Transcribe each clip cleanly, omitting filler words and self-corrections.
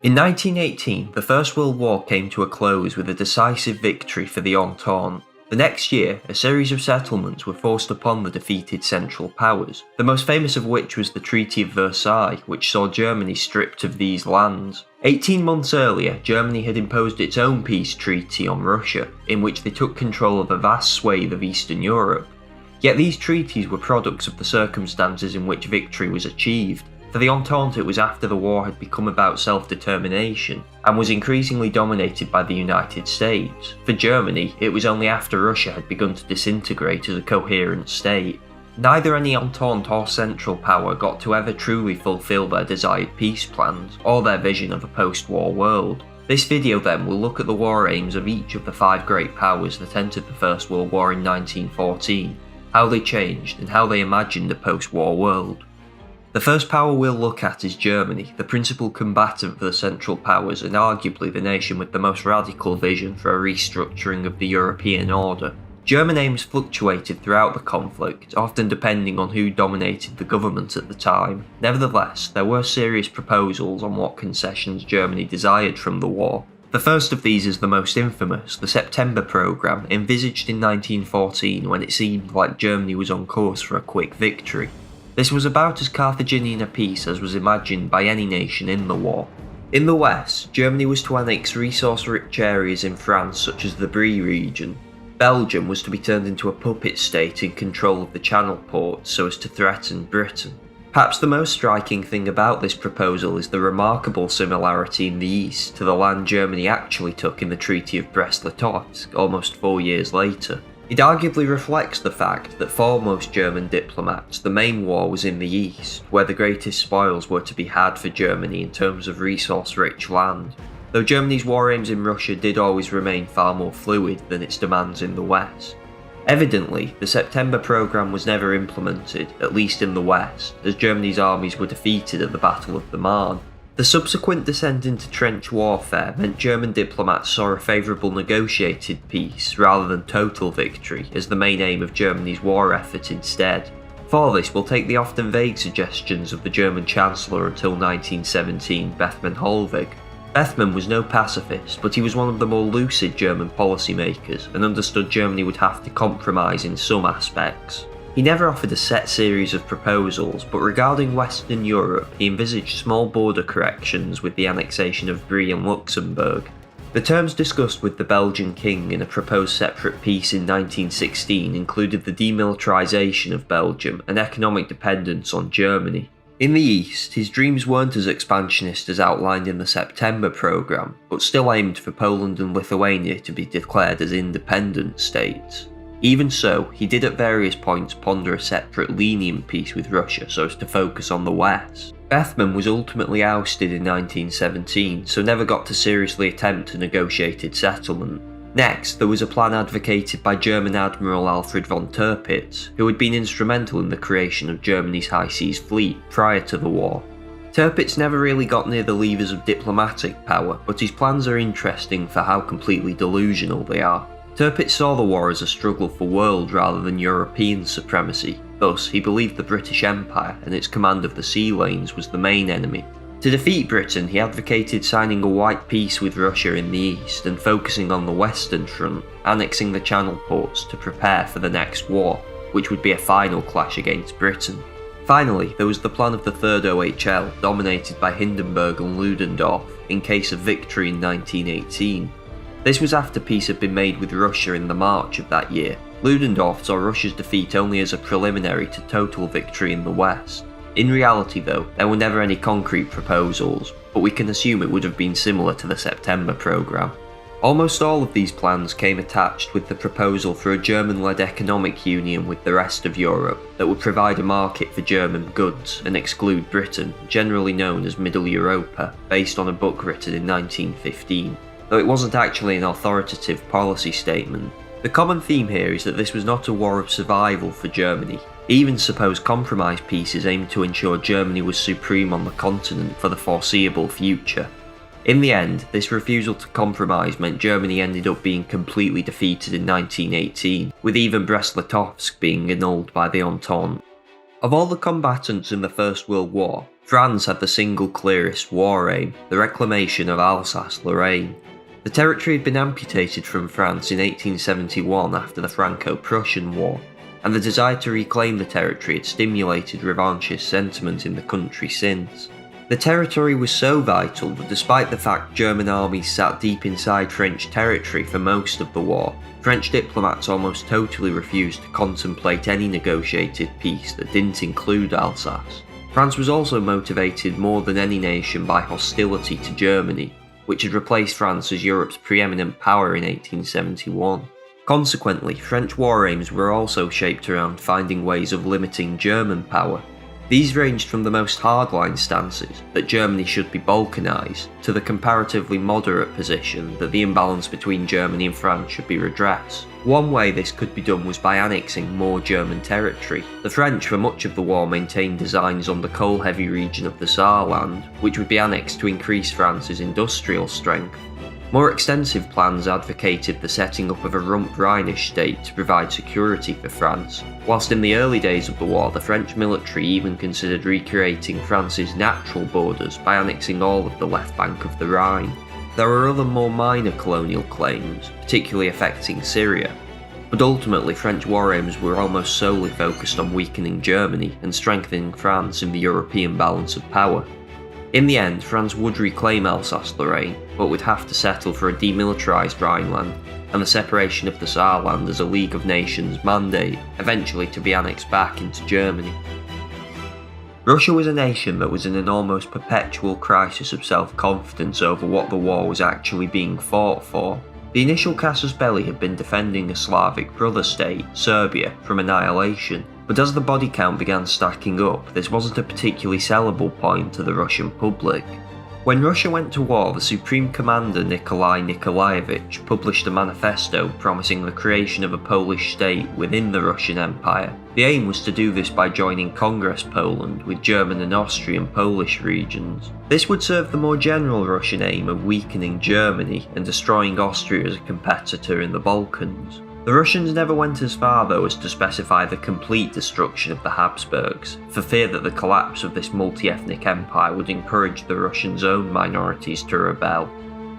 In 1918, the First World War came to a close with a decisive victory for the Entente. The next year, a series of settlements were forced upon the defeated Central Powers, the most famous of which was the Treaty of Versailles, which saw Germany stripped of these lands. 18 months earlier, Germany had imposed its own peace treaty on Russia, in which they took control of a vast swathe of Eastern Europe. Yet these treaties were products of the circumstances in which victory was achieved. For the Entente, it was after the war had become about self-determination and was increasingly dominated by the United States. For Germany, it was only after Russia had begun to disintegrate as a coherent state. Neither any Entente or Central Power got to ever truly fulfill their desired peace plans or their vision of a post-war world. This video then will look at the war aims of each of the 5 great powers that entered the First World War in 1914, how they changed and how they imagined a post-war world. The first power we'll look at is Germany, the principal combatant for the Central Powers and arguably the nation with the most radical vision for a restructuring of the European order. German aims fluctuated throughout the conflict, often depending on who dominated the government at the time. Nevertheless, there were serious proposals on what concessions Germany desired from the war. The first of these is the most infamous, the September Programme, envisaged in 1914 when it seemed like Germany was on course for a quick victory. This was about as Carthaginian a peace as was imagined by any nation in the war. In the west, Germany was to annex resource-rich areas in France such as the Brie region. Belgium was to be turned into a puppet state in control of the Channel ports so as to threaten Britain. Perhaps the most striking thing about this proposal is the remarkable similarity in the east to the land Germany actually took in the Treaty of Brest-Litovsk almost 4 years later. It arguably reflects the fact that for most German diplomats, the main war was in the east, where the greatest spoils were to be had for Germany in terms of resource-rich land, though Germany's war aims in Russia did always remain far more fluid than its demands in the west. Evidently, the September Programme was never implemented, at least in the west, as Germany's armies were defeated at the Battle of the Marne. The subsequent descent into trench warfare meant German diplomats saw a favourable negotiated peace rather than total victory as the main aim of Germany's war effort instead. For this, we'll take the often vague suggestions of the German Chancellor until 1917, Bethmann Hollweg. Bethmann was no pacifist, but he was one of the more lucid German policymakers and understood Germany would have to compromise in some aspects. He never offered a set series of proposals, but regarding Western Europe, he envisaged small border corrections with the annexation of Brie and Luxembourg. The terms discussed with the Belgian king in a proposed separate peace in 1916 included the demilitarisation of Belgium and economic dependence on Germany. In the east, his dreams weren't as expansionist as outlined in the September Programme, but still aimed for Poland and Lithuania to be declared as independent states. Even so, he did at various points ponder a separate lenient peace with Russia so as to focus on the west. Bethmann was ultimately ousted in 1917, so never got to seriously attempt a negotiated settlement. Next, there was a plan advocated by German Admiral Alfred von Tirpitz, who had been instrumental in the creation of Germany's high seas fleet prior to the war. Tirpitz never really got near the levers of diplomatic power, but his plans are interesting for how completely delusional they are. Tirpitz saw the war as a struggle for world rather than European supremacy, thus he believed the British Empire and its command of the sea lanes was the main enemy. To defeat Britain, he advocated signing a white peace with Russia in the east and focusing on the western front, annexing the Channel ports to prepare for the next war, which would be a final clash against Britain. Finally, there was the plan of the Third OHL, dominated by Hindenburg and Ludendorff, in case of victory in 1918. This was after peace had been made with Russia in the March of that year. Ludendorff saw Russia's defeat only as a preliminary to total victory in the West. In reality though, there were never any concrete proposals, but we can assume it would have been similar to the September Programme. Almost all of these plans came attached with the proposal for a German-led economic union with the rest of Europe that would provide a market for German goods and exclude Britain, generally known as Middle Europa, based on a book written in 1915. Though it wasn't actually an authoritative policy statement. The common theme here is that this was not a war of survival for Germany. Even supposed compromise pieces aimed to ensure Germany was supreme on the continent for the foreseeable future. In the end, this refusal to compromise meant Germany ended up being completely defeated in 1918, with even Brest-Litovsk being annulled by the Entente. Of all the combatants in the First World War, France had the single clearest war aim, the reclamation of Alsace-Lorraine. The territory had been amputated from France in 1871 after the Franco-Prussian War, and the desire to reclaim the territory had stimulated revanchist sentiment in the country since. The territory was so vital that despite the fact German armies sat deep inside French territory for most of the war, French diplomats almost totally refused to contemplate any negotiated peace that didn't include Alsace. France was also motivated more than any nation by hostility to Germany, which had replaced France as Europe's preeminent power in 1871. Consequently, French war aims were also shaped around finding ways of limiting German power. These ranged from the most hardline stances, that Germany should be balkanised, to the comparatively moderate position that the imbalance between Germany and France should be redressed. One way this could be done was by annexing more German territory. The French for much of the war maintained designs on the coal-heavy region of the Saarland, which would be annexed to increase France's industrial strength. More extensive plans advocated the setting up of a Rump-Rhinish state to provide security for France, whilst in the early days of the war the French military even considered recreating France's natural borders by annexing all of the left bank of the Rhine. There were other more minor colonial claims, particularly affecting Syria, but ultimately French war aims were almost solely focused on weakening Germany and strengthening France in the European balance of power. In the end, France would reclaim Alsace-Lorraine, but would have to settle for a demilitarised Rhineland and the separation of the Saarland as a League of Nations mandate, eventually to be annexed back into Germany. Russia was a nation that was in an almost perpetual crisis of self-confidence over what the war was actually being fought for. The initial casus belli had been defending a Slavic brother state, Serbia, from annihilation, but as the body count began stacking up, this wasn't a particularly sellable point to the Russian public. When Russia went to war, the Supreme Commander Nikolai Nikolaevich published a manifesto promising the creation of a Polish state within the Russian Empire. The aim was to do this by joining Congress Poland with German and Austrian Polish regions. This would serve the more general Russian aim of weakening Germany and destroying Austria as a competitor in the Balkans. The Russians never went as far though as to specify the complete destruction of the Habsburgs, for fear that the collapse of this multi-ethnic empire would encourage the Russians' own minorities to rebel.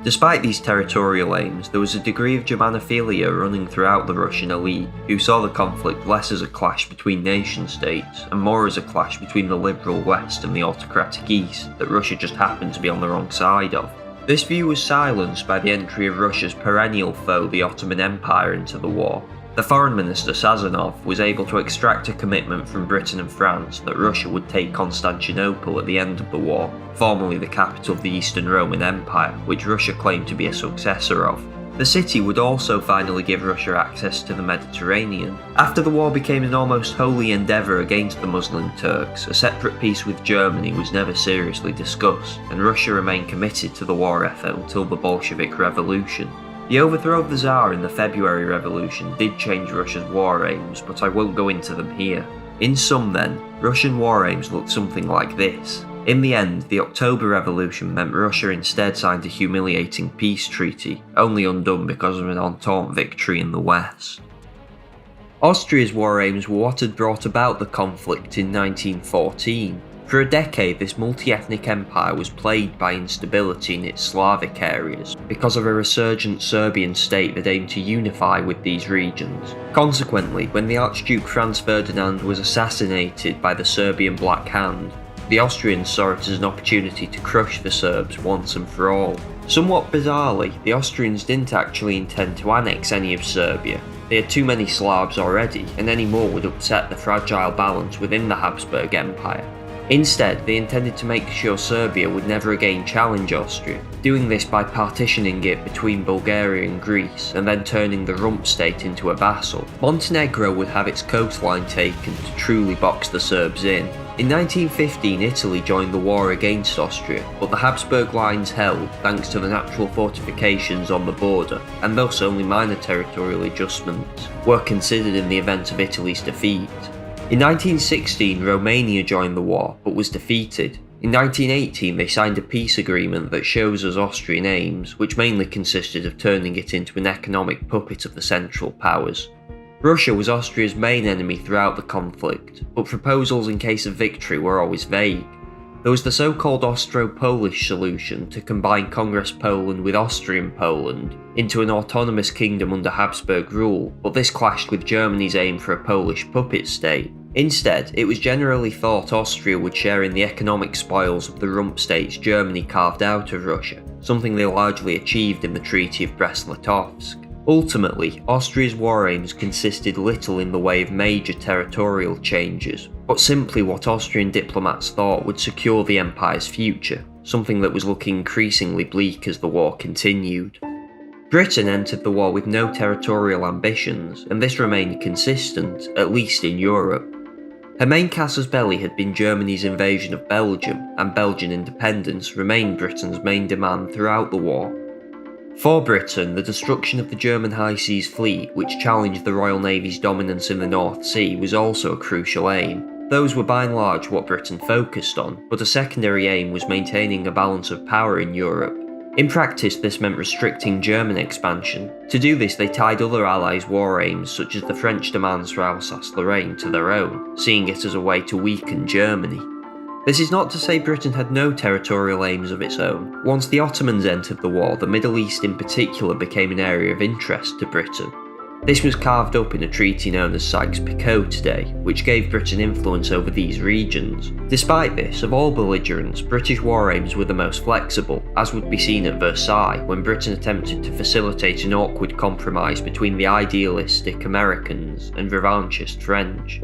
Despite these territorial aims, there was a degree of Germanophilia running throughout the Russian elite, who saw the conflict less as a clash between nation-states and more as a clash between the liberal West and the autocratic East that Russia just happened to be on the wrong side of. This view was silenced by the entry of Russia's perennial foe, the Ottoman Empire, into the war. The foreign minister Sazonov was able to extract a commitment from Britain and France that Russia would take Constantinople at the end of the war, formerly the capital of the Eastern Roman Empire, which Russia claimed to be a successor of. The city would also finally give Russia access to the Mediterranean. After the war became an almost holy endeavour against the Muslim Turks, a separate peace with Germany was never seriously discussed, and Russia remained committed to the war effort until the Bolshevik Revolution. The overthrow of the Tsar in the February Revolution did change Russia's war aims, but I won't go into them here. In sum then, Russian war aims looked something like this. In the end, the October Revolution meant Russia instead signed a humiliating peace treaty, only undone because of an Entente victory in the West. Austria's war aims were what had brought about the conflict in 1914. For a decade, this multi-ethnic empire was plagued by instability in its Slavic areas because of a resurgent Serbian state that aimed to unify with these regions. Consequently, when the Archduke Franz Ferdinand was assassinated by the Serbian Black Hand, the Austrians saw it as an opportunity to crush the Serbs once and for all. Somewhat bizarrely, the Austrians didn't actually intend to annex any of Serbia. They had too many Slavs already, and any more would upset the fragile balance within the Habsburg Empire. Instead, they intended to make sure Serbia would never again challenge Austria, doing this by partitioning it between Bulgaria and Greece, and then turning the Rump state into a vassal. Montenegro would have its coastline taken to truly box the Serbs in. In 1915, Italy joined the war against Austria, but the Habsburg lines held thanks to the natural fortifications on the border, and thus only minor territorial adjustments were considered in the event of Italy's defeat. In 1916, Romania joined the war, but was defeated. In 1918, they signed a peace agreement that shows us Austrian aims, which mainly consisted of turning it into an economic puppet of the Central Powers. Russia was Austria's main enemy throughout the conflict, but proposals in case of victory were always vague. There was the so-called Austro-Polish solution to combine Congress Poland with Austrian Poland into an autonomous kingdom under Habsburg rule, but this clashed with Germany's aim for a Polish puppet state. Instead, it was generally thought Austria would share in the economic spoils of the rump states Germany carved out of Russia, something they largely achieved in the Treaty of Brest-Litovsk. Ultimately, Austria's war aims consisted little in the way of major territorial changes, but simply what Austrian diplomats thought would secure the empire's future, something that was looking increasingly bleak as the war continued. Britain entered the war with no territorial ambitions, and this remained consistent, at least in Europe. Her main casus belli had been Germany's invasion of Belgium, and Belgian independence remained Britain's main demand throughout the war. For Britain, the destruction of the German High Seas Fleet, which challenged the Royal Navy's dominance in the North Sea, was also a crucial aim. Those were by and large what Britain focused on, but a secondary aim was maintaining a balance of power in Europe. In practice, this meant restricting German expansion. To do this, they tied other allies' war aims, such as the French demands for Alsace-Lorraine, to their own, seeing it as a way to weaken Germany. This is not to say Britain had no territorial aims of its own. Once the Ottomans entered the war, the Middle East in particular became an area of interest to Britain. This was carved up in a treaty known as Sykes-Picot today, which gave Britain influence over these regions. Despite this, of all belligerents, British war aims were the most flexible, as would be seen at Versailles when Britain attempted to facilitate an awkward compromise between the idealistic Americans and revanchist French.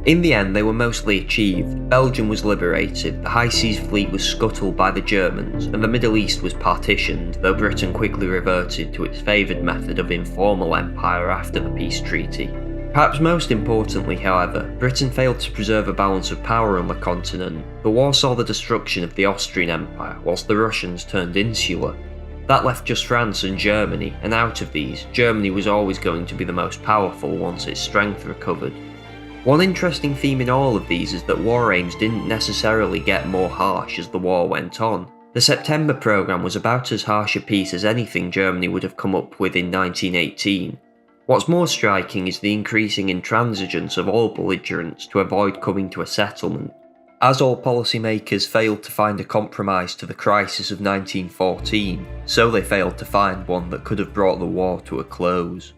In the end, they were mostly achieved. Belgium was liberated, the High Seas Fleet was scuttled by the Germans, and the Middle East was partitioned, though Britain quickly reverted to its favoured method of informal empire after the peace treaty. Perhaps most importantly, however, Britain failed to preserve a balance of power on the continent. The war saw the destruction of the Austrian Empire, whilst the Russians turned insular. That left just France and Germany, and out of these, Germany was always going to be the most powerful once its strength recovered. One interesting theme in all of these is that war aims didn't necessarily get more harsh as the war went on. The September programme was about as harsh a piece as anything Germany would have come up with in 1918. What's more striking is the increasing intransigence of all belligerents to avoid coming to a settlement. As all policymakers failed to find a compromise to the crisis of 1914, so they failed to find one that could have brought the war to a close.